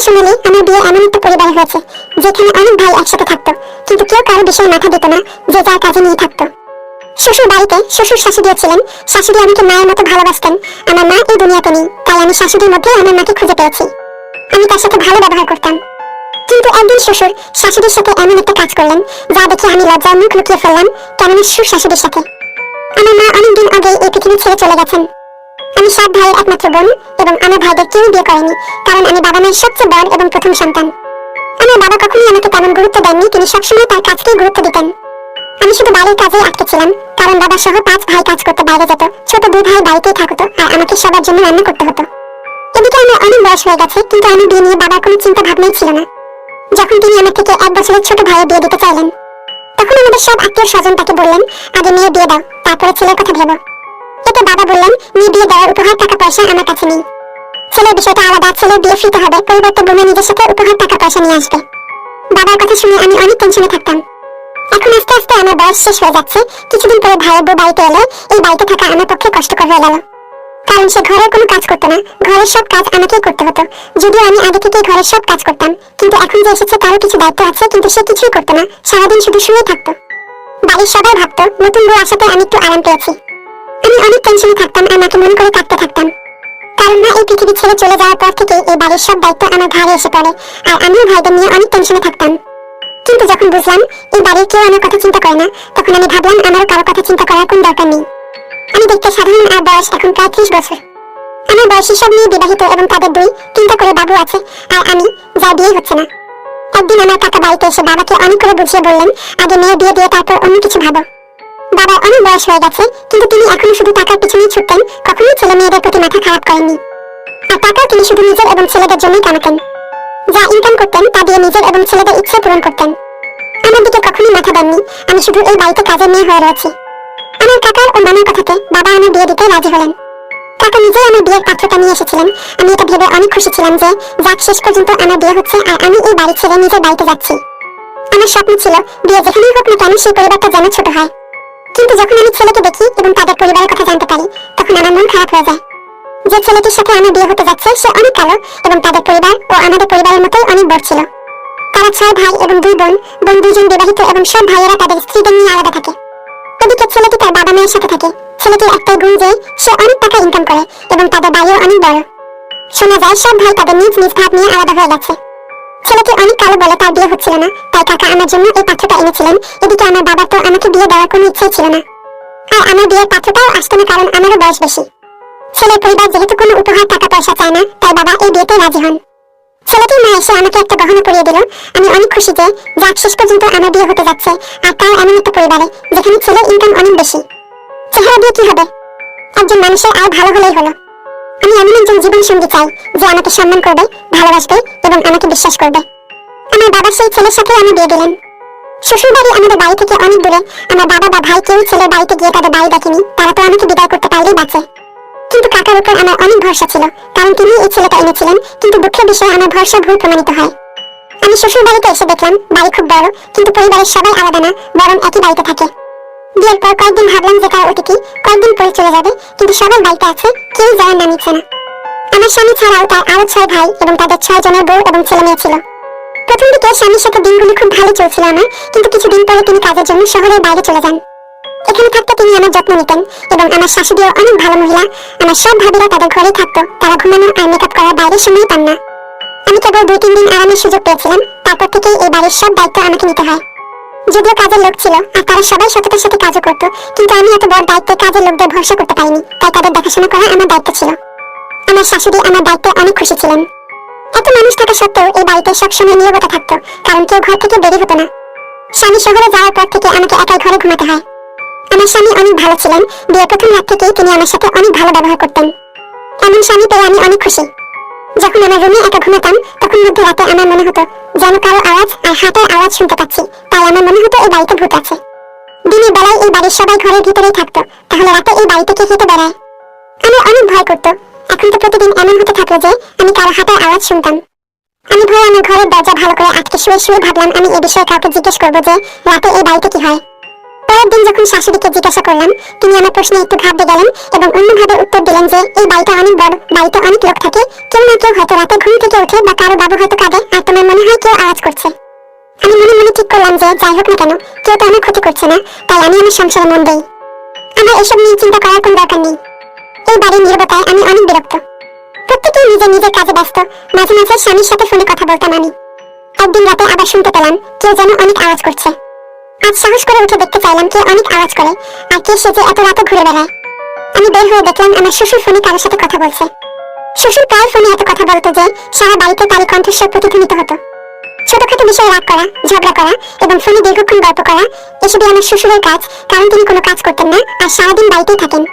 সোনালি, আমার বিয়ে এমন একটা পরিবারে হয়েছে যেখানে অনেক ভাই একসাথে থাকতো, কিন্তু কেউ কারো বিষয়ে মাথা দিত না, যে যার কাজে নিয়ে থাকতো। শ্বশুর বাড়িতে শ্বশুর শাশুড়িও ছিলেন। শাশুড়ি আমাকে মায়ের মতো ভালোবাসতেন। আমার মা এই দুনিয়াতে নেই, তাই আমি শাশুড়ির মধ্যে আমার মাকে খুঁজে পেয়েছি। আমি তার সাথে ভালো ব্যবহার করতাম। কিন্তু একদিন শ্বশুর শাশুড়ির সাথে এমন একটা কাজ করলেন যা দেখে আমি লজ্জায় মুখ লুকিয়ে ফেললাম, কেননা শ্বশুর শাশুড়ির সাথে। আমার মা অনেকদিন আগে এই পৃথিবী ছেড়ে চলে গেছেন। আমি 7 ভাইয়ের একমাত্র বোন এবং আমার ভাইদের কেউ বিয়ে করেনি, কারণ আমি বাবা মায়ের সবচেয়ে বড় এবং প্রথম সন্তান। আমার বাবা কখনোই আমাকে তেমন গুরুত্ব দেননি, তিনি সবসময় তার কাজকেই গুরুত্ব দিতেন। আমি শুধু বাড়ির কাজেই আটকে ছিলাম, কারণ বাবা সহ 5 ভাই কাজ করতে বাইরে যেত, ছোট 2 ভাই বাড়িতেই থাকতো আর আমাকে সবার জন্য রান্না করতে হতো। এদিকে আমার অনেক বয়স হয়ে গেছে, কিন্তু আমি বিয়ে নিয়ে বাবার কোনো চিন্তা ভাবনাই ছিল না। যখন তিনি আমার থেকে 1 বছরের ছোট ভাইয়ের বিয়ে দিতে চাইলেন, তখন আমাদের সব আত্মীয় স্বজন তাকে বললেন, আগে মেয়ে বিয়ে দাও, তারপরে ছেলের কথা ভেবো। এতে বাবা বললেন, মেয়ে বিয়ে দেওয়ার উপহার টাকা পয়সা আমার কাছে নেই। ছেলের বিষয়টা আলাদা, ছেলের বিয়ে ফ্রিতে হবে, পরিবর্তে বোমা নিজের সাথে উপহার টাকা পয়সা নিয়ে আসবে। বাবার কথা শুনে আমি অনেক টেনশনে থাকতাম। এখন আস্তে আস্তে আমার বয়স শেষ হয়ে যাচ্ছে। কিছুদিন পরে ভাইয়ের বউ বাড়িতে এলে এই বাড়িতে থাকা আমার পক্ষে কষ্টকর হয়ে গেল, কারণ সে ঘরের কোনো কাজ করতো না, ঘরের সব কাজ আমাকেই করতে হতো। যদিও আমি আগে থেকে ঘরের সব কাজ করতাম, কিন্তু এখন যে এসেছে তারও কিছু দায়িত্ব আছে, কিন্তু সে কিছুই করতো না, সারাদিন শুধু শুয়ে থাকতো। বাড়ির সবাই ভাবতো নতুন বউ আসাতে আমি একটু আরাম পেয়েছি। আমি অনেক টেনশনে থাকতাম আর মাকে মনে করে কাঁদতে থাকতাম, কারণ মা এই পৃথিবী ছেড়ে চলে যাওয়ার পর থেকে এই বাড়ির সব দায়িত্ব আমার ঘাড়ে এসে পড়ে, আর আমিও ভাইদের নিয়ে অনেক টেনশনে থাকতাম। কিন্তু যখন বুঝলাম এই বাড়ির কেউ আমার কথা চিন্তা করে না, তখন আমি ভাবলাম আমারও কারো কথা চিন্তা করার কোন দরকার নেই। আমি দেখতে সাধারণ আর বয়স এখন প্রায় 30 বছর। আমার বয়সী সব মেয়ে বিবাহিত এবং তাদের 2-3টা করে বাবু আছে, আর আমি, যার বিয়ে হচ্ছে না। একদিন আমার কাকা বাড়িতে এসে বাবাকে অনেক করে বুঝিয়ে বললেন, আগে মেয়ে বিয়ে দিয়ে তারপর অন্য কিছু ভাবো। বাবার অনেক বয়স হয়ে গেছে, কিন্তু তিনি এখনো শুধু টাকার পিছনেই ছুটতেন, কখনোই ছেলে মেয়েদের প্রতি মাথা খারাপ করেননি। আর টাকাও তিনি শুধু নিজের এবং ছেলেদের জন্যই কামাতেন। যা ইনকাম করতেন তা দিয়ে নিজের এবং ছেলেদের ইচ্ছে পূরণ করতেন। আমার দিকে কখনোই মাথা দেননি। আমি শুধু এই বাড়িতে কাজের মেয়ে হয়ে রয়েছি। আমার কাকার ও মামার কথাতে বাবা আমার বিয়ে দিতে রাজি হলেন। কাকা নিজেই আমার বিয়ের পাত্রটা নিয়ে এসেছিলেন। আমি এটা ভেবে অনেক খুশি ছিলাম যে যাক, শেষ পর্যন্ত আমার বিয়ে হচ্ছে আর আমি এই বাড়ি ছেড়ে নিজের বাড়িতে যাচ্ছি। আমার স্বপ্ন ছিল বিয়ে যেখানেই হোক না কেন সেই পরিবারটা যেন ছোট হয়। কিন্তু যখন আমি ছেলেকে দেখি এবং তাদের পরিবারের কথা জানতে পারি, তখন আমার মন খারাপ হয়ে যায়। যে ছেলেটির সাথে আমার বিয়ে হতে যাচ্ছে সে অনেক কালো এবং তাদের পরিবার ও আমাদের পরিবারের মতোই অনেক বড় ছিল। তারা 6 ভাই এবং 2 বোন, বোন 2জন বিবাহিত এবং সব ভাইয়েরা তাদের স্ত্রীদের নিয়ে আলাদা থাকে। এদিকে ছেলেটি তার বাবা মায়ের সাথে থাকে। ছেলেটির একটাই গুণ যে সে অনেক টাকা ইনকাম করে এবং তাদের বাড়িও অনেক বড়। শোনা যায় সব ভাই তাদের নিজ নিজ ভাব নিয়ে আলাদা হয়ে গেছে। ছেলেটি অনেক কালো বলে তার বিয়ে হচ্ছিল না, তাই কাকা আমার জন্য এই পাত্রটা এনেছিলেন। এদিকে আমার বাবার তো আমাকে বিয়ে দেওয়ার কোনো ইচ্ছেই ছিল না, আর আমার বিয়ের পাত্রটাও আসতো না, কারণ আমারও বয়স বেশি। ছেলের পরিবার যেহেতু কোনো উপহার টাকা পয়সা চায় না, তাই বাবা এই বিয়েতে রাজি হন। ছেলেটির মা এসে আমাকে একটা গহনা পরিয়ে দিল। আমি অনেক খুশি যে যাক, শেষ পর্যন্ত আমার বিয়ে হতে যাচ্ছে, আর তাও এমন একটা পরিবারে যেখানে ছেলের ইনকাম অনেক বেশি। চেহারা দিয়ে কি হবে, একজন মানুষের আর ভালো হলেই হলো। আমি এমন একজন জীবন সঙ্গী চাই যে আমাকে সম্মান করবে, ভালোবাসবে এবং আমাকে বিশ্বাস করবে। আমার বাবা সেই ছেলের সাথে আমি বিয়ে দিলেন। শ্বশুর বাড়ি আমাদের বাড়ি থেকে অনেক দূরে। আমার বাবা বা ভাই কেউ ছেলের বাড়িতে গিয়ে তাদের বাড়ি দেখেনি, তারা তো আমাকে বিদায় করতে পারলেই বাঁচে। কিন্তু কাকার উপর আমার অনেক ভরসা ছিল, কারণ তিনি এই ছেলেটা এনেছিলেন। কিন্তু দুঃখের বিষয়ে আমার ভরসা ভুল প্রমাণিত হয়। আমি শ্বশুর বাড়িতে এসে দেখলাম বাড়ি খুব বড়, কিন্তু পরিবারের সবাই আলাদা না, বরং একই বাড়িতে থাকে। বিয়ের পর কয়েকদিন ভাবলাম যে তার অতিথি কয়েকদিন পরে চলে যাবে, কিন্তু সবাই বাড়িতে আছে, কেউ যাওয়ার নাম নিচ্ছে না। আমার স্বামী ছাড়াও তার আরো 6 ভাই এবং তাদের 6 জনের বউ এবং ছেলে মেয়ে ছিল। প্রথম দিকে স্বামীর সাথে দিনগুলি খুব ভালো চলছিল আমার, কিন্তু কিছুদিন পরে তিনি কাজের জন্য শহরের বাইরে চলে যান। এখানে থাকতে তিনি আমার যত্ন নিতেন এবং আমার শাশুড়িও অনেক ভালো মহিলা। আমার সব ভাবিরা তাদের ঘরেই থাকতো, তারা ঘুমানো আর মেকআপ করার বাইরে সময় পান না। আমি কেবল 2-3 দিন আরামের সুযোগ পেয়েছিলাম, তারপর থেকেই এই বাড়ির সব দায়িত্ব আমাকে নিতে হয়। যদিও কাজের লোক ছিল আর তারা সবাই সততার সাথে কাজও করতো, কিন্তু আমি এত বড় দায়িত্বে কাজের লোকদের ভরসা করতে পারিনি, তাই তাদের দেখাশোনা করা আমার দায়িত্ব ছিল। আমার শাশুড়ি আমার দায়িত্বে অনেক খুশি ছিলেন। এত মানুষ থাকা সত্ত্বেও এই বাড়িতে সবসময় নীরবতা থাকতো, কারণ কেউ ঘর থেকে বেরিয়ে হতো না। স্বামী শহরে যাওয়ার পর থেকে আমাকে একাই ঘরে ঘুমাতে হয়। আমার স্বামী অনেক ভালো ছিলেন। বিয়ের প্রথম রাত থেকেই তিনি আমার সাথে অনেক ভালো ব্যবহার করতেন। এমন স্বামী পেয়ে আমি অনেক খুশি। যখন আমার রুমে একা ঘুমাতাম, তখন মধ্যরাতে আমার মনে হতো যেন কারো আওয়াজ আর হাতের আওয়াজ শুনতে পাচ্ছি, তাই আমার মনে হতো এই বাড়িতে ভূত আছে। দিনের বেলায় এই বাড়ির সবাই ঘরের ভিতরেই থাকতো, তাহলে রাতে এই বাড়ি থেকে হেঁটে বেড়ায়। আমার অনেক ভয় করতো। এখন তো প্রতিদিন এমন হতে থাকলো যে আমি কারো হাতের আওয়াজ শুনতাম। আমি ভয়ে আমার ঘরের দরজা ভালো করে আটকে শুয়ে শুয়ে ভাবলাম আমি এই বিষয়ে কাউকে জিজ্ঞেস করবো যে রাতে এই বাড়িতে কি হয়। পরের দিন যখন শাশুড়িকে জিজ্ঞাসা করলাম, তিনি আমার প্রশ্নে একটু ঘাবড়ে গেলেন এবং অন্যভাবে উত্তর দিলেন যে এই বাড়িটা অনেক বড়, বাড়িতে অনেক লোক থাকে, কেউ না কেউ হয়তো রাতে ঘুম থেকে উঠে বা কারো বাবু হয়তো কাঁদে আর তোমার মনে হয় কেউ আওয়াজ করছে। আমি মনে মনে ঠিক করলাম যে যাই হোক না কেন, কেউ তো আমার ক্ষতি করছে না, তাই আমি আমার সংসারে মন দেই। আমার এসব নিয়ে চিন্তা করার কোনো দরকার নেই। এই বাড়ির নীরবতায় আমি অনেক বিরক্ত। প্রত্যেকেই নিজের নিজের কাজে ব্যস্ত। মাঝে মাঝে স্বামীর সাথে ফোনে কথা বলতাম আমি। একদিন রাতে আবার শুনতে পেলাম কেউ যেন অনেক আওয়াজ করছে। আজ সাহস করে উঠে দেখতে চাইলাম কে অনেক আওয়াজ করে আর কে সেজে এত রাতে ঘুরে বেড়ায়। আমি বের হয়ে দেখলাম আমার শ্বশুর ফোনে কারোর সাথে কথা বলছে। শ্বশুর প্রায় ফোনে এত কথা বলতো যে সারা বাড়িতে তারই কণ্ঠস্বর প্রতিধ্বনিত হতো। ছোটখাটো বিষয়ে রাগ করা, ঝগড়া করা এবং ফোনে দীর্ঘক্ষণ গল্প করা এসবই আমার শ্বশুরের কাজ, কারণ তিনি কোনো কাজ করতেন না আর সারাদিন বাড়িতেই থাকেন।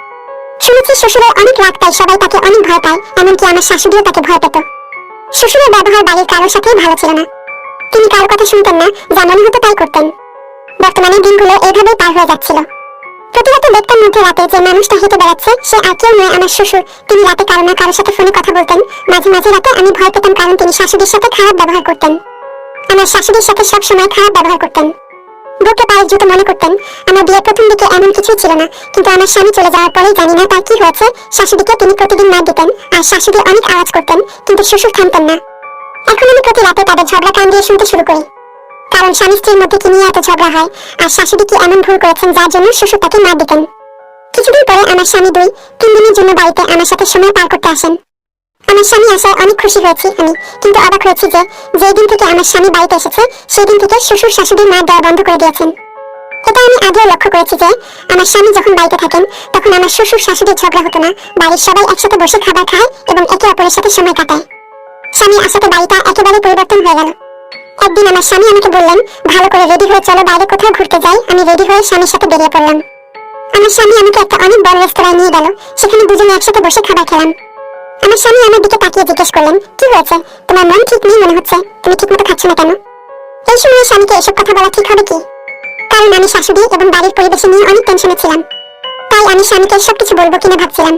শুনেছি শ্বশুরের অনেক রাগ, তাই সবাই তাকে অনেক ভয় পায়, এমনকি আমার শাশুড়িও তাকে ভয় পেত। শ্বশুরের ব্যবহার বাড়ির কারোর সাথেই ভালো ছিল না। তিনি কারো কথা শুনতেন না, যা মনে হতো তাই করতেন। বর্তমানে দিনগুলো এইভাবেই পার হয়ে যাচ্ছিল। প্রতি রাতে দেখতাম মধ্যে রাতে যে মানুষটা হেঁটে বেড়াচ্ছে সে আর কেউ নয় আমার শ্বশুর। তিনি রাতে কারো না কারোর সাথে ফোনে কথা বলতেন। মাঝে মাঝে রাতে আমি ভয় পেতাম, কারণ তিনি শাশুড়ির সাথে খারাপ ব্যবহার করতেন। আমার শাশুড়ির সাথে সব সময় খারাপ ব্যবহার করতেন। বুকে পায়ের জুতো মনে করতেন। আমার বিয়ের প্রথম দিকে এমন কিছুই ছিল না, কিন্তু আমার স্বামী চলে যাওয়ার পরেই জানি না তার কি হয়েছে, শাশুড়িকে তিনি প্রতিদিন মার দিতেন আর শাশুড়ি অনেক আওয়াজ করতেন, কিন্তু শ্বশুর থামতেন না। এখন আমি প্রতি রাতে তাদের ঝগড়া কান দিয়ে শুনতে শুরু করি, কারণ স্বামী স্ত্রীর মধ্যে কি নিয়ে এত ঝগড়া হয় আর শাশুড়ি কি এমন ভুল করেছেন যার জন্য শ্বশুর তাকে মার দিতেন। কিছুদিন পরে আমার স্বামী 2-3 দিনের জন্য বাড়িতে আমার সাথে সময় পার করতে আসেন। আমার স্বামী আসায় অনেক খুশি হয়েছি আমি, কিন্তু অবাক হয়েছি যে যেই দিন থেকে আমার স্বামী বাড়িতে এসেছে সেই দিন থেকে শ্বশুর শাশুড়ির মার দেওয়া বন্ধ করে দিয়েছেন। এটা আমি আগেও লক্ষ্য করেছি যে আমার স্বামী যখন বাড়িতে থাকেন তখন আমার শ্বশুর শাশুড়ির ঝগড়া হতো না, বাড়ির সবাই একসাথে বসে খাবার খায় এবং একে অপরের সাথে সময় কাটায়। স্বামীর আসাতে বাড়িটা একেবারে পরিবর্তন হয়ে গেল। একদিন আমার স্বামী আমাকে বললেন, ভালো করে রেডি হয়ে চলো বাইরে কোথাও ঘুরতে যাই। আমি রেডি হয়ে স্বামীর সাথে বেরিয়ে পড়লাম। আমার স্বামী আমাকে একটা অনেক বড় রেস্তোরাঁয় নিয়ে গেল, সেখানে দুজনে একসাথে বসে খাবার খেলাম। আমার স্বামী আমার দিকে তাকিয়ে জিজ্ঞেস করলেন, কি হয়েছে, তোমার মন ঠিক নেই মনে হচ্ছে, তুমি ঠিক মতো খাচ্ছ না কেন? এই সময় স্বামীকে এসব কথা বলা ঠিক হবে কি? কারণ আমি শাশুড়ি এবং বাড়ির পরিবেশ নিয়ে অনেক টেনশনে ছিলাম, তাই আমি স্বামীকে সবকিছু বলবো কিনা ভাবছিলাম।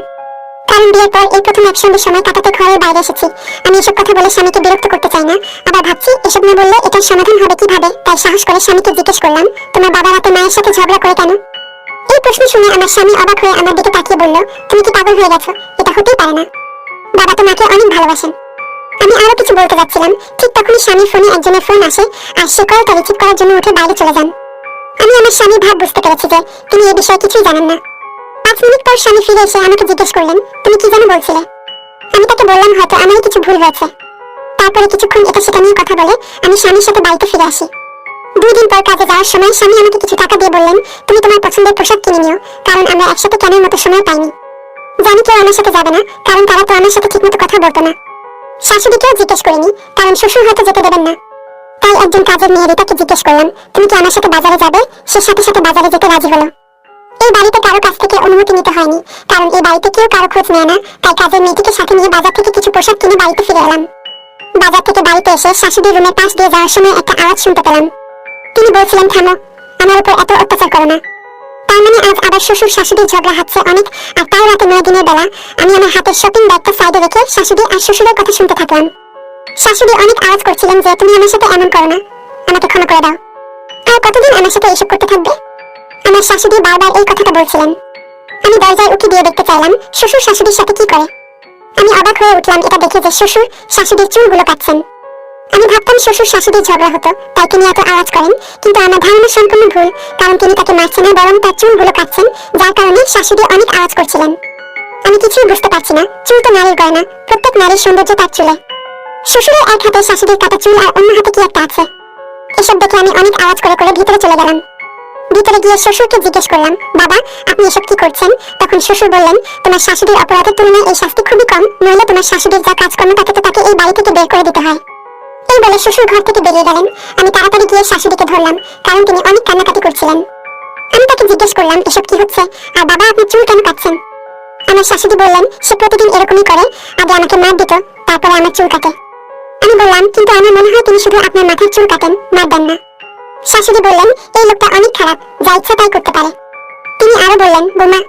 কারণ বিয়ের পর এই প্রথম একসঙ্গে সময় কাটাতে ঘরের বাইরে এসেছি। আমি এসব কথা বলে স্বামীকে বিরক্ত করতে চাই না, আবার ভাবছি এসব না বললে এটার সমাধান হবে কিভাবে। তাই সাহস করে স্বামীকে জিজ্ঞেস করলাম, তোমার বাবা রাতে মায়ের সাথে ঝগড়া করে কেন? এই প্রশ্ন শুনে আমার স্বামী অবাক হয়ে আমার দিকে তাকিয়ে বলল, তুমি কি পাগল হয়ে গেছো? এটা হতেই পারে না, বাবা তো মাকে অনেক ভালোবাসেন। আমি আরো কিছু বলতে যাচ্ছিলাম, ঠিক তখনই স্বামীর ফোনে একজনের ফোন আসে আর সে কলটা রিসিভ করার জন্য উঠে বাইরে চলে যান। আমি আমার স্বামীর ভাব বুঝতে পেরেছি যে তিনি এই বিষয়ে কিছুই জানেন না। 5 মিনিট পর স্বামী ফিরে এসে আমাকে জিজ্ঞেস করলেন, তুমি কি যেন বলছিলে? আমি তাকে বললাম হয়তো আমারই কিছু ভুল হয়েছে। তারপরে কিছুক্ষণ এটা সেটা নিয়ে কথা বলে আমি স্বামীর সাথে বাড়িতে ফিরে আসি। 2 দিন পর কাজে যাওয়ার সময় স্বামী আমাকে কিছু টাকা দিয়ে বললেন, তুমি তোমার পছন্দের পোশাক কিনে নিও, কারণ আমরা একসাথে কেনার মতো সময় পাইনি। জানি কেউ আমার সাথে যাবে না, কারণ তারা তো আমার সাথে ঠিকমতো কথা বলতো না। শাশুড়িকেও জিজ্ঞেস করিনি, কারণ শ্বশুর হয়তো যেতে দেবেন না। তাই একজন কাজের মেয়ে রিতাকে জিজ্ঞেস করলাম, তুমি কি আমার সাথে বাজারে যাবে? সে সাথে সাথে বাজারে যেতে রাজি হলো। এই বাড়িতে কারো কাছ থেকে অনুমতি নিতে হয়নি, কারণ এই বাড়িতে কেউ কারো খোঁজ নেয় না। তাই কাজের মেয়েটিকে সাথে নিয়ে বাজার থেকে কিছু পোশাক কিনে বাড়িতে ফিরে এলাম। বাজার থেকে বাড়িতে এসে শাশুড়ির রুমের পাশ দিয়ে যাওয়ার সময় একটা আওয়াজ শুনতে পেলাম। তিনি বলছিলেন, থামো, আমার উপর এত অত্যাচার করো না। তার মানে আজ আবার শ্বশুর শাশুড়ির ঝগড়া হচ্ছে অনেক, আর তাও রাতে 9 দিনের বেলা। আমি আমার হাতের শপিং ব্যাগটা সাইডে রেখে শাশুড়ি আর শ্বশুরের কথা শুনতে থাকলাম। শাশুড়ি অনেক আওয়াজ করছিলেন যে তুমি আমার সাথে এমন করো না, আমাকে ক্ষমা করে দাও। আর কতদিন আমার সাথে এসব করতে থাকবে? আমার শাশুড়ি বারবার এই কথাটা বলছিলেন। আমি দরজায় উকি দিয়ে দেখতে চাইলাম শ্বশুর শাশুড়ির সাথে কি করে। আমি অবাক হয়ে উঠলাম এটা দেখে যে শ্বশুর শাশুড়ির চুলগুলো কাটছেন। আমি ভাবতাম শ্বশুর শাশুড়ির ঝগড়া হতো তাই তিনি এত আওয়াজ করেন, কিন্তু আমার ধারণা সম্পূর্ণ ভুল, কারণ তিনি তাকে মারছেন না, বরং তার চুলগুলো কাটছেন, যার কারণে শাশুড়ি অনেক আওয়াজ করছিলেন। আমি কিছুই বুঝতে পারছি না, চুল তো নারীর গয়না, প্রত্যেক নারীর সৌন্দর্য তার চুলে। শ্বশুরের এক হাতে শাশুড়ির কাটা চুল আর অন্য হাতে কি একটা আছে। এসব দেখে আমি অনেক আওয়াজ করে করে ভিতরে চলে গেলাম। ভিতরে গিয়ে শ্বশুরকে জিজ্ঞেস করলাম, বাবা আপনি এসব কি করছেন? তখন শ্বশুর বললেন, তোমার শাশুড়ির অপরাধের তুলনায় এই শাস্তি খুবই কম, নইলে তোমার শাশুড়ির যা কাজকর্ম তাকে তো তাকে এই বাড়ি থেকে বের করে দিতে হয়। এই বলে শ্বশুর ঘর থেকে বেরিয়ে গেলেন। আমি তাড়াতাড়ি গিয়ে শাশুড়িকে ধরলাম, কারণ তিনি অনেক কান্নাকাটি করছিলেন। আমি তাকে জিজ্ঞেস করলাম, এসব কি হচ্ছে, আর বাবা আপনি চুল কেন কাটছেন? আমার শাশুড়ি বললেন, সে প্রতিদিন এরকমই করে, আগে আমাকে মার দিত, তারপরে আমার চুল কাটে। আমি বললাম, কিন্তু আমার মনে হয় তিনি শুধু আপনার মাথার চুল কাটেন, মার দেন না। শাশুড়ি বললেন, এই লোকটা অনেক খারাপ, যা ইচ্ছা তাই করতে পারে। তিনি আরো বললেন, বোমা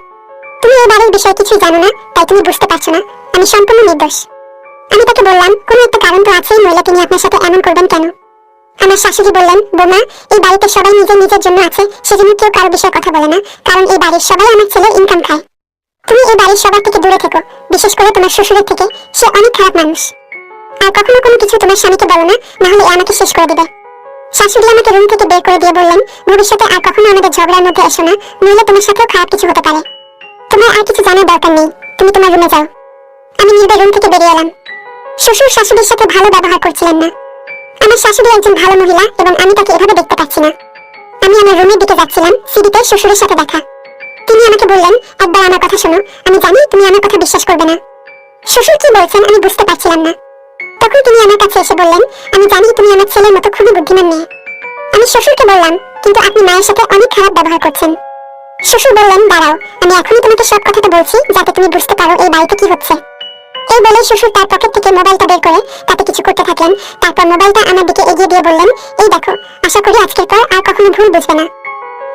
তুমি এই বাড়ির বিষয়ে কিছুই জানো না, তাই তুমি বুঝতে পারছো না, আমি সম্পূর্ণ নির্দোষ। আমি তাকে বললাম, কোনো একটা কারণ তো আছেই, নইলে তিনি আপনার সাথে এমন করবেন কেন? আমার শাশুড়ি বললেন, বোমা, এই বাড়িতে সবাই নিজের নিজের জন্য আছে, সেজন্য কেউ কারো বিষয়ে কথা বলে না, কারণ এই বাড়ির সবাই আমার ছেলে ইনকাম খায়। তুমি এই বাড়ির সবার থেকে দূরে থেকো, বিশেষ করে তোমার শ্বশুরের থেকে। সে অনেক খারাপ মানুষ। আর কখনো কোনো কিছু তোমার স্বামীকে বলো না, না হলে আমাকে শেষ করে দিবে। শাশুড়ি আমাকে রুম থেকে বের করে দিয়ে বললেন, ভবিষ্যতে আর কখনো আমাদের ঝগড়ার মধ্যে এসো না, নইলে তোমার সাথেও খারাপ কিছু হতে পারে। তোমার আর কিছু জানার দরকার নেই, তুমি তোমার রুমে যাও। আমি নির্বে রুম থেকে বেরিয়ে এলাম। শ্বশুর শাশুড়ির সাথে ভালো ব্যবহার করছিলেন না। আমার শাশুড়ি একজন ভালো মহিলা এবং আমি তাকে এভাবে দেখতে পাচ্ছি না। আমি আমার রুমের দিকে যাচ্ছিলাম, সিঁড়িতে শ্বশুরের সাথে দেখা। তিনি আমাকে বললেন, একবার আমার কথা শোনো, আমি জানি তুমি আমার কথা বিশ্বাস করবে না। শ্বশুর কি বলছেন আমি বুঝতে পারছিলাম না। তখন তিনি আমার কাছে এসে বললেন, আমি জানি তুমি আমার ছেলের মতো খুবই বুদ্ধিমান মেয়ে। আমি শ্বশুরকে বললাম, কিন্তু আপনি মায়ের সাথে অনেক খারাপ ব্যবহার করছেন। শ্বশুর বললেন, দাঁড়াও, আমি এখনই তোমাকে সব কথাটা বলছি যাতে তুমি বুঝতে পারো এই বাড়িতে কি হচ্ছে। এই বলে শ্বশুর তার পকেট থেকে মোবাইলটা বের করে তাতে কিছু করতে থাকলেন। তারপর মোবাইলটা আমার দিকে এগিয়ে দিয়ে বললেন, এই দেখো, আশা করি আজকের পর আর কখনো ভুল বুঝবে না।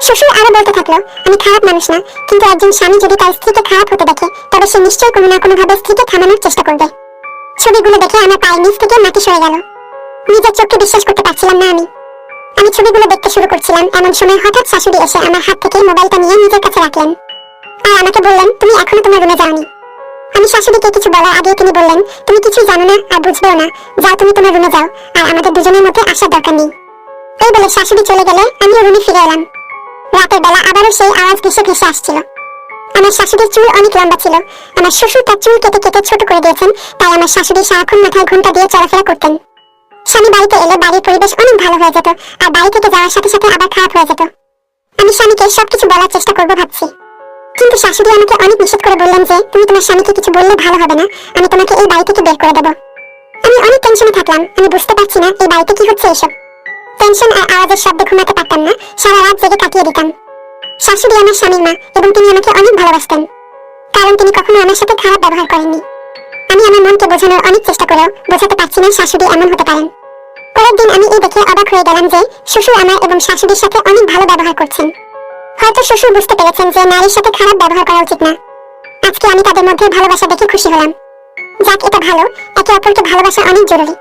শ্বশুর আরো বলতে থাকলো, আমি খারাপ মানুষ না, কিন্তু একজন স্বামী যদি তার স্ত্রীকে খারাপ হতে দেখে তবে সে নিশ্চয়ই কোনো না কোনো ভাবে স্ত্রীকে থামানোর চেষ্টা করবে। ছবিগুলো দেখে আমার পায়ের নিচ থেকে মাটি সরে গেল। নিজের চোখকে বিশ্বাস করতে পারছিলাম না। আমি ছবিগুলো দেখতে শুরু করছিলাম, এমন সময় হঠাৎ শাশুড়ি এসে আমার হাত থেকে মোবাইলটা নিয়ে নিজের কাছে রাখলেন আর আমাকে বললেন, তুমি এখনো তোমার রুমে যাওনি। আমি শাশুড়িকে কিছু বলার আগে তিনি বললেন, তুমি কিছুই জানো না আর বুঝবেও না, যাও তুমি তোমার রুমে যাও, আর আমাদের দুজনের মধ্যে আসার দরকার নেই। এই বলে শাশুড়ি চলে গেলে আমিও রুমে ফিরে এলাম। রাতের বেলা আবারও সেই আওয়াজ ভেসে ভেসে আসছিল। আমার শাশুড়ির চুল অনেক লম্বা ছিল। আমার শ্বশুর তার চুল কেটে কেটে ছোট করে দিয়েছেন, তাই আমার শাশুড়ি সারাক্ষণ মাথায় ঘোমটা দিয়ে চলাফেরা করতেন। স্বামী বাড়িতে এলে বাড়ির পরিবেশ অনেক ভালো হয়ে যেত, আর বাড়ি থেকে যাওয়ার সাথে সাথে আবার খারাপ হয়ে যেত। আমি স্বামীকে সবকিছু বলার চেষ্টা করবো ভাবছি, কিন্তু শাশুড়ি আমাকে অনেক নিষেধ করে বললেন যে, তুমি তোমার স্বামীকে কিছু বললে ভালো হবে না, আমি তোমাকে এই বাড়ি থেকে বের করে দেবো। আমি অনেক টেনশনে থাকলাম, আমি বুঝতে পারছি না এই বাড়িতে কি হচ্ছে এসব। টেনশন আর আওয়াজের শব্দে ঘুমাতে পারতাম না, সারা রাত জেগে কাটিয়ে দিতাম। শাশুড়ি আমার স্বামীর মা এবং তিনি আমাকে অনেক ভালোবাসতেন, কারণ তিনি কখনো আমার সাথে খারাপ ব্যবহার করেননি। আমি আমার মনকে বোঝানোর অনেক চেষ্টা করেও বোঝাতে পারছি না শাশুড়ি এমন হতে পারেন। পরের দিন আমি এই দেখে অবাক হয়ে গেলাম যে শ্বশুর আমার এবং শাশুড়ির সাথে অনেক ভালো ব্যবহার করছেন। হয়তো শ্বশুর বুঝতে পেরেছেন যে নারীর সাথে খারাপ ব্যবহার করা উচিত না। আজকে আমি তাদের মধ্যে ভালোবাসা দেখে খুশি হলাম। যাক, এটা ভালো, একে অপরকে ভালোবাসা অনেক জরুরি।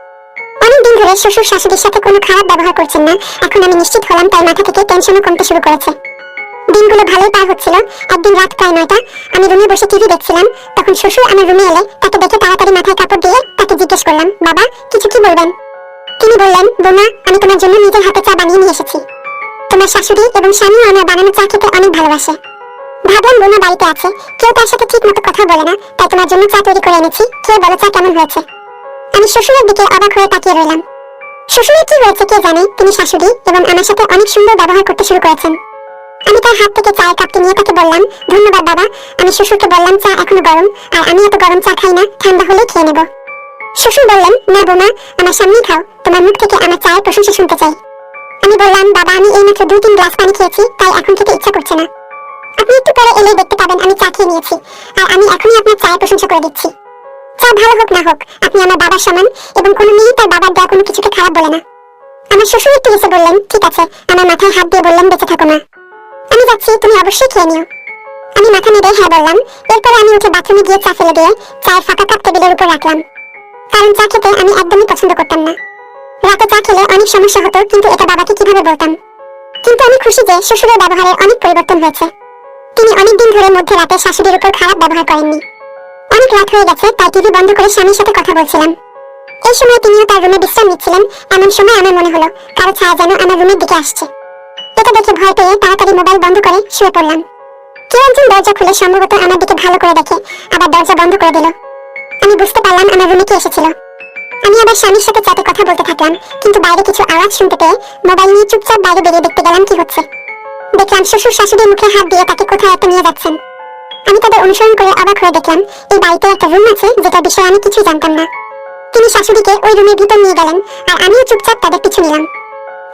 অনেকদিন ধরে শ্বশুর শাশুড়ির সাথে কোনো খারাপ ব্যবহার করছেন না, এখন আমি নিশ্চিত হলাম তার মাথা থেকে টেনশনও কমতে শুরু করেছে। দিনগুলো ভালোই পার হচ্ছিল। একদিন রাত প্রায় 9টা, আমি রুমে বসে টিভি দেখছিলাম। তখন শ্বশুর আমার রুমে এলে তাকে দেখে তাড়াতাড়ি মাথায় কাপড় দিয়ে তাকে জিজ্ঞেস করলাম, বাবা, কিছু কি বলবেন? তিনি বললেন, বোমা, আমি তোমার জন্য নিজের হাতে চা বানিয়ে নিয়ে এসেছি। তোমার শাশুড়ি এবং স্বামীও আমার বানানো চা খেতে অনেক ভালোবাসে। ভাবলাম বোমা বাড়িতে আছে, কেউ তার সাথে ঠিক মতো কথা বলে না, তাই তোমার জন্য চা তৈরি করে এনেছি, খেয়ে বলো চা কেমন হয়েছে। আমি শ্বশুরের দিকে অবাক হয়ে তাকিয়ে রইলাম। শ্বশুরের কি হয়েছে কে জানে, তিনি শাশুড়ি এবং আমার সাথে অনেক সুন্দর ব্যবহার করতে শুরু করেছেন। আমি তার হাত থেকে চায়ের কাপটি নিয়ে তাকে বললাম, ধন্যবাদ বাবা। আমি শ্বশুরকে বললাম, চা এখনো গরম, আর আমি এত গরম চা খাই না, ঠান্ডা হলেই খেয়ে নেব। শ্বশুর বললেন, না বোমা, আমার সামনেই খাও, তোমার মুখ থেকে আমার চায়ের প্রশংসা শুনতে চাই। আমি বললাম, বাবা, আমি এইমাত্র 2-3 গ্লাস পানি খেয়েছি, তাই এখন থেকে ইচ্ছা করছে না। আপনি একটু পরে এলেই দেখতে পাবেন আমি চা খেয়ে নিয়েছি, আর আমি এখনই আপনার চায়ের প্রশংসা করে দিচ্ছি। চা ভালো হোক না হোক, আপনি আমার বাবার সমান এবং কোনো মেয়ে তার বাবার দেওয়া কোনো কিছুকে খারাপ বলে না। আমার শ্বশুর একটু হেসে বললেন, ঠিক আছে। আমার মাথায় হাত দিয়ে বললেন, বেঁচে থাকো মা, আমি যাচ্ছি, তুমি অবশ্যই খেয়ে নিও। আমি মাথা নেড়ে হ্যাঁ বললাম। এরপরে আমি উঠে বাথরুমে গিয়ে চা ফেলে দিয়ে চায়ের ফাঁকা কাপ টেবিলের উপর রাখলাম, কারণ চা খেতে আমি একদমই পছন্দ করতাম না। রাতে চা খেলে অনেক সমস্যা হতো, কিন্তু এটা বাবাকে কিভাবে বলতাম। কিন্তু আমি খুশি যে শ্বশুরের ব্যবহারে অনেক পরিবর্তন হয়েছে। তিনি অনেকদিন ধরে মধ্যে রাতে শাশুড়ির উপর খারাপ ব্যবহার করেননি। অনেক রাত হয়ে গেছে, তাই টিভি বন্ধ করে স্বামীর সাথে কথা বলছিলাম। এই সময় তিনিও তার রুমে বিশ্রাম নিচ্ছিলেন। এমন সময় আমার মনে হলো কারো ছায়া যেন আমার রুমের দিকে আসছে। এটা দেখে ভয় পেয়ে তাড়াতাড়ি মোবাইল বন্ধ করে শুয়ে পড়লাম। কেউ একজন দরজা খুলে সম্ভবত আমার দিকে ভালো করে দেখে আবার দরজা বন্ধ করে দিল। আমি বুঝতে পারলাম আমার রুমে কে এসেছিল। আমি আবার স্বামীর সাথে চাতে কথা বলতে থাকলাম, কিন্তু বাইরে কিছু আওয়াজ শুনতে পেয়ে মোবাইল নিয়ে চুপচাপ বাইরে বেরিয়ে দেখতে গেলাম কি হচ্ছে। দেখলাম শ্বশুর শাশুড়ির মুখে হাত দিয়ে তাকে কোথায় একটা নিয়ে যাচ্ছেন। আমি তাদের অনুসরণ করে অবাক হয়ে দেখলাম এই বাড়িতে একটা রুম আছে যেটার বিষয়ে আমি কিছুই জানতাম না। তিনি শাশুড়িকে ওই রুমের ভিতর নিয়ে গেলেন, আর আমিও চুপচাপ তাদের পিছু নিলাম।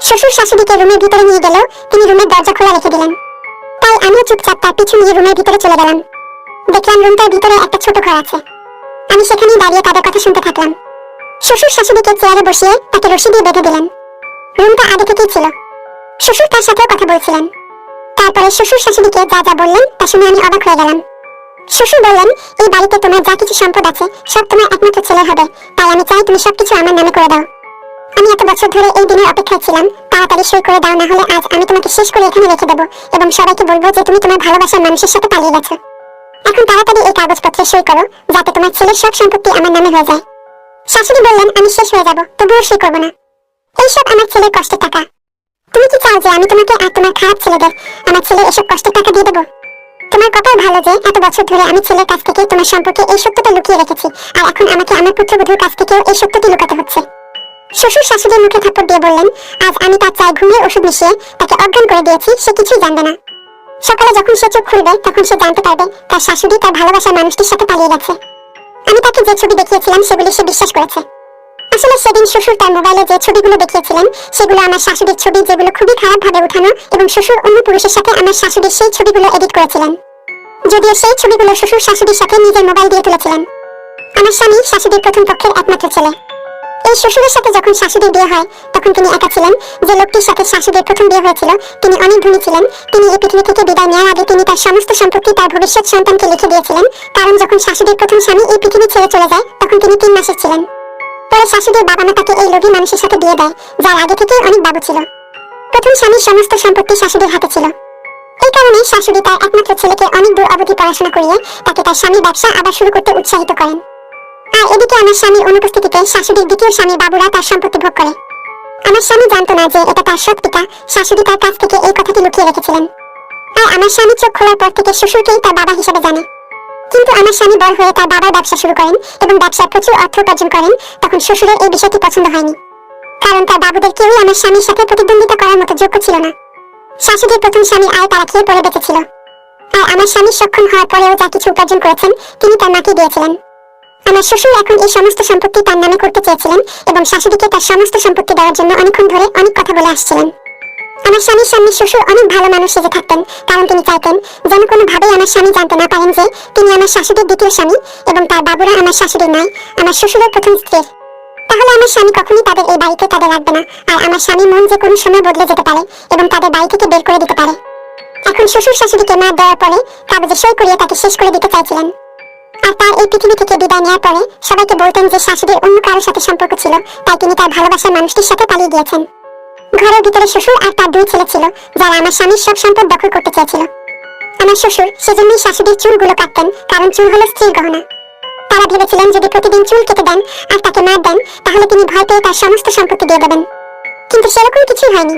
শ্বশুর শাশুড়িকে রুমের ভিতরে নিয়ে গেলেও তিনি রুমের দরজা খোলা রেখে দিলেন, তাই আমিও চুপচাপ তার পিছু নিয়ে রুমের ভিতরে চলে গেলাম। দেখলাম রুমটার ভিতরে একটা ছোট ঘর আছে। আমি সেখানেই দাঁড়িয়ে তাদের কথা শুনতে থাকলাম। শ্বশুর শাশুড়িকে চেয়ারে বসিয়ে তাকে রশি দিয়ে বেঁধে দিলেন। রুমটা আগে থেকেই ছিল। শ্বশুর তার সাথেও কথা বলছিলেন। তারপরে শ্বশুর শাশুড়িকে যা যা বললেন তা শুনে আমি অবাক হয়ে গেলাম। শ্বশুর বললেন, এই বাড়িতে তোমার যা কিছু সম্পদ আছে সব তোমার একমাত্র ছেলে হবে, তাই আমি চাই তুমি সবকিছু আমার নামে করে দাও। আমি এত বছর ধরে এই দিনের অপেক্ষায় ছিলাম, তাড়াতাড়ি সই করে দাও, না হলে আজ আমি তোমাকে শেষ করে এখানে রেখে দেবো এবং সবাইকে বলবো যে তুমি তোমার ভালোবাসার মানুষের সাথে পালিয়ে গেছো। এখন তাড়াতাড়ি এই কাগজপত্রে সই করো, যাতে তোমার ছেলের সব সম্পত্তি আমার নামে হয়ে যায়। শাশুড়ি বললেন, আমি শেষ হয়ে যাব, তবুও সই করবো না। এইসব আমার ছেলের কষ্টের টাকা। তুমি কি চাও যে আমি তোমাকে আর তোমার খারাপ ছেলেদের আমার ছেলের এসব কষ্টের টাকা দিয়ে দেবো? তোমার কপাল ভালো যে এত বছর ধরে আমি ছেলের কাছ থেকে তোমার সম্পর্কে এই সত্যটা লুকিয়ে রেখেছি, আর এখন আমাকে আমার পুত্রবধূর কাছ থেকেও এই সত্যটি লুকাতে হচ্ছে। শ্বশুর শাশুড়ির মুখে থাপ্পড় দিয়ে বললেন, আজ আমি তার চায় ঘুমের ওষুধ মিশিয়ে তাকে অজ্ঞান করে দিয়েছি, সে কিছুই জানবে না। সকালে যখন সে চোখ খুলবে তখন সে জানতে পারবে তার শাশুড়ি তার ভালোবাসার মানুষটির সাথে পালিয়ে গেছে। আমি তাকে যে ছবি দেখিয়েছিলাম সেগুলি সে বিশ্বাস করেছে। আসলে সেদিন শ্বশুর তার মোবাইলে যে ছবিগুলো দেখিয়েছিলেন সেগুলো আমার শাশুড়ির ছবি, যেগুলো খুবই খারাপভাবে উঠানো, এবং শ্বশুর অন্য পুরুষের সাথে আমার শাশুড়ির সেই ছবিগুলো এডিট করেছিলেন। যদিও সেই ছবিগুলো শ্বশুর শাশুড়ির সাথে নিজের মোবাইল দিয়ে তুলেছিলেন। আমার স্বামী শাশুড়ির প্রথম পক্ষের একমাত্র ছেলে। এই শ্বশুরের সাথে যখন শাশুড়ির বিয়ে হয় তখন তিনি একা ছিলেন। যে লোকটির সাথে শাশুড়ির প্রথম বিয়ে হয়েছিল তিনি অনেক ধনী ছিলেন। তিনি এই পৃথিবী থেকে বিদায় নেওয়ার আগে তিনি তার সমস্ত সম্পত্তি তার ভবিষ্যৎ সন্তানকে লিখে দিয়েছিলেন, কারণ যখন শাশুড়ির প্রথম স্বামী এই পৃথিবী ছেড়ে চলে যায় তখন তিনি 3 মাসের ছিলেন। পরে শাশুড়ির বাবা মা তাকে এই লোভী মানুষের সাথে বিয়ে দেয়, যার আগে থেকেই অনেক বাবু ছিল। প্রথম স্বামীর সমস্ত সম্পত্তি শাশুড়ির হাতে ছিল। এই কারণে শাশুড়ি তার একমাত্র ছেলেকে অনেক দূর অবধি পড়াশোনা করিয়ে তাকে তার স্বামীর ব্যবসা আবার শুরু করতে উৎসাহিত করেন। আর এদিকে আমার স্বামীর অনুপস্থিতিতে শাশুড়ির দ্বিতীয় স্বামী বাবুরা তার সম্পত্তি ভোগ করে। আমার স্বামী জানতো না যে এটা তার সৎ পিতা শাশুড়ি তার কাছ থেকে এই কথাটি লুকিয়ে রেখেছিলেন। আর আমার স্বামী চোখ খোলার পর থেকে শ্বশুরকেই তার বাবা হিসেবে জানে। কিন্তু আমার স্বামী বড় হয়ে তার বাবার ব্যবসা শুরু করেন এবং ব্যবসায় প্রচুর অর্থ উপার্জন করেন। তখন শ্বশুরের এই বিষয়টি পছন্দ হয়নি, কারণ তার বাবুদের কেউই আমার স্বামীর সাথে প্রতিদ্বন্দ্বিতা করার মতো যোগ্য ছিল না। শাশুড়ির প্রথম স্বামী আয় তারা খেয়ে পড়ে বেঁচেছিল, আর আমার স্বামী সক্ষম হওয়ার পরেও যা কিছু উপার্জন করেছেন তিনি তার মাকে দিয়েছিলেন। আমার শ্বশুর এখন এই সমস্ত সম্পত্তি তার নামে করতে চেয়েছিলেন এবং শাশুড়িকে তার সমস্ত সম্পত্তি দেওয়ার জন্য অনেকক্ষণ ধরে অনেক কথা বলে আসছিলেন। আমার স্বামীর সামনে শ্বশুর অনেক ভালো মানুষ সেজে থাকতেন, কারণ তিনি চাইতেন যেন কোনোভাবেই আমার স্বামী জানতে না পারেন যে তিনি আমার শাশুড়ির দ্বিতীয় স্বামী এবং তার বাবুরা আমার শাশুড়ির নয়, আমার শ্বশুরের প্রথম স্ত্রীর। তাহলে আমার স্বামী কখনই তাদের এই বাড়িতে তাদের রাখবে না, আর আমার স্বামী মন যে কোনো সময় বদলে যেতে পারে এবং তাদের বাড়ি থেকে বের করে দিতে পারে। এখন শ্বশুর শাশুড়িকে মার দেওয়ার পরে কাগজে সই করিয়ে তাকে শেষ করে দিতে চাইছিলেন। আর তার এই পৃথিবী থেকে বিদায় নেওয়ার পরে সবাইকে বলতেন যে শাশুড়ির অন্য কারোর সাথে সম্পর্ক ছিল, তাই তিনি তার ভালোবাসার মানুষটির সাথে পালিয়ে গিয়েছেন। ঘরের ভিতরে শ্বশুর আর তার 2 ছেলে ছিল, যারা আমার স্বামীর সব সম্পদ দখল করতে চেয়েছিল। আমার শ্বশুর সেজন্যই শাশুড়ির চুলগুলো কাটতেন, কারণ চুল হলো স্ত্রীর গহনা। তারা ভেবেছিলেন যদি প্রতিদিন চুল কেটে দেন আর তাকে মার দেন তাহলে তিনি ভয় পেয়ে তার সমস্ত সম্পত্তি দিয়ে দেবেন। কিন্তু সেরকম কিছুই হয়নি।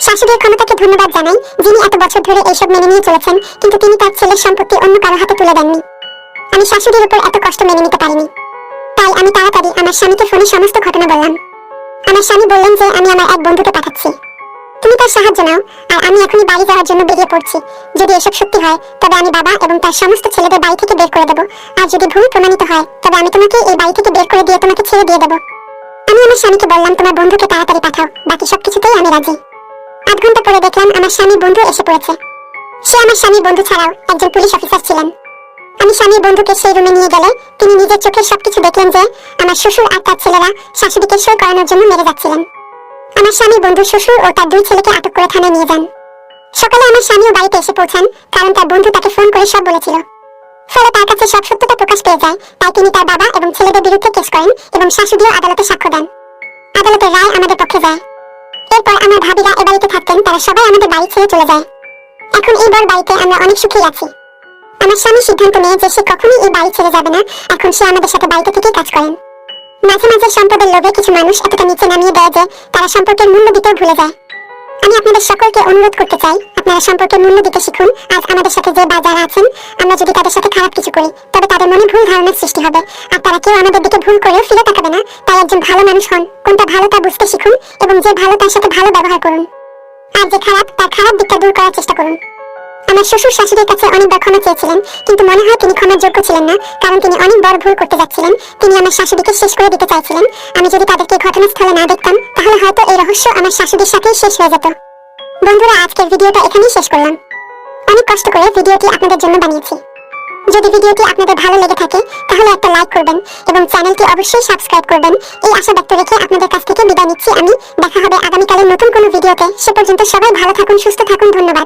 শাশুড়ির ক্ষমতাকে ধন্যবাদ জানাই, যিনি এত বছর ধরে এইসব মেনে নিয়ে চলেছেন, কিন্তু তিনি তার ছেলের সম্পত্তি অন্য কারো হাতে তুলে দেননি। আমি শাশুড়ির উপর এত কষ্ট মেনে নিতে পারিনি, তাই আমি তাড়াতাড়ি আমার স্বামীকে ফোনে সমস্ত ঘটনা বললাম। আমার স্বামী বললেন যে আমি আমার এক বন্ধুকে পাঠাচ্ছি, তুমি তার সাহায্য নাও, আর আমি এখনই বাড়ি যাওয়ার জন্য বেরিয়ে পড়ছি। যদি এসব সত্যি হয় তবে আমি বাবা এবং তার সমস্ত ছেলেদের বাড়ি থেকে বের করে দেবো, আর যদি ভুল প্রমাণিত হয় তবে আমি তোমাকে এই বাড়ি থেকে বের করে দিয়ে তোমাকে ছেড়ে দিয়ে দেবো। আমি আমার স্বামীকে বললাম, তোমার বন্ধুকে তাড়াতাড়ি পাঠাও, বাকি সবকিছুতেই আমি রাজি। 8 ঘন্টা পরে দেখলাম আমার স্বামীর বন্ধু এসে পড়েছে। সে আমার স্বামীর বন্ধু ছাড়াও একজন পুলিশ অফিসার ছিলেন। আমি স্বামীর বন্ধুকে সেই রুমে নিয়ে গেলে তিনি নিজের চোখে সবকিছু দেখলেন যে আমার শ্বশুর আর তার ছেলেরা শাশুড়িকে সই করানোর জন্য মেরে যাচ্ছিলেন। আমার স্বামীর বন্ধু শ্বশুর ও তার 2 ছেলেকে আটক করে থানায় নিয়ে যান। সকালে আমার স্বামীও বাড়িতে এসে পৌঁছান, কারণ তার বন্ধু তাকে ফোন করে সব বলেছিল। ফলে তার কাছে সব সত্যটা প্রকাশ পেয়ে যায়, তাই তিনি তার বাবা এবং ছেলেদের বিরুদ্ধে কেস করেন এবং শাশুড়িও আদালতে সাক্ষ্য দেন। আদালতের রায় আমাদের পক্ষে যায়। এরপর আমার ভাবিরা এ বাড়িতে থাকতেন, তারা সবাই আমাদের বাড়ি ছেড়ে চলে যায়। এখন এই বড় বাড়িতে আমরা অনেক সুখী আছি। আমার স্বামী সিদ্ধান্ত নেয় যে সে কখনোই এই বাড়ি ছেড়ে যাবে না, এখন সে আমাদের সাথে বাড়িতে থেকেই কাজ করেন। মাঝে মাঝে সম্পদের লোভে কিছু মানুষ এতটা নিচে নামিয়ে দেয় যে তারা সম্পর্কের মূল্য দিতেও ভুলে যায়। আমি আপনাদের সকলকে অনুরোধ করতে চাই, আপনারা সম্পর্কের মূল্য দিতে শিখুন। আজ আমাদের সাথে যে যারা আছেন, আমরা যদি তাদের সাথে খারাপ কিছু করি তবে তাদের মনে ভুল ধারণার সৃষ্টি হবে, আর তারা কেউ আমাদের দিকে ভুল করেও ফিরে তাকাবে না। তাই একজন ভালো মানুষ হন, কোনটা ভালো তা বুঝতে শিখুন এবং যে ভালো তার সাথে ভালো ব্যবহার করুন, আর যে খারাপ তার খারাপ দিকটা দূর করার চেষ্টা করুন। আমার শ্বশুর শাশুড়ির কাছে অনেকবার ক্ষমা চেয়েছিলেন, কিন্তু মনে হয় তিনি ক্ষমার যোগ্য ছিলেন না, কারণ তিনি অনেক বড় ভুল করতে যাচ্ছিলেন। তিনি আমার শাশুড়িকে শেষ করে দিতে চাইছিলেন। আমি যদি তাদেরকে ঘটনাস্থলে না দেখতাম তাহলে হয়তো এই রহস্য আমার শাশুড়ির সাথেই শেষ হয়ে যেত। বন্ধুরা, আজকের ভিডিওটা এখানেই শেষ করলাম। অনেক কষ্ট করে ভিডিওটি আপনাদের জন্য বানিয়েছি। যদি ভিডিওটি আপনাদের ভালো লেগে থাকে তাহলে একটা লাইক করবেন এবং চ্যানেলটি অবশ্যই সাবস্ক্রাইব করবেন। এই আশা ব্যক্ত রেখে আপনাদের কাছ থেকে বিদায় নিচ্ছি আমি। দেখা হবে আগামীকালের নতুন কোনো ভিডিওতে। সে পর্যন্ত সবাই ভালো থাকুন, সুস্থ থাকুন। ধন্যবাদ।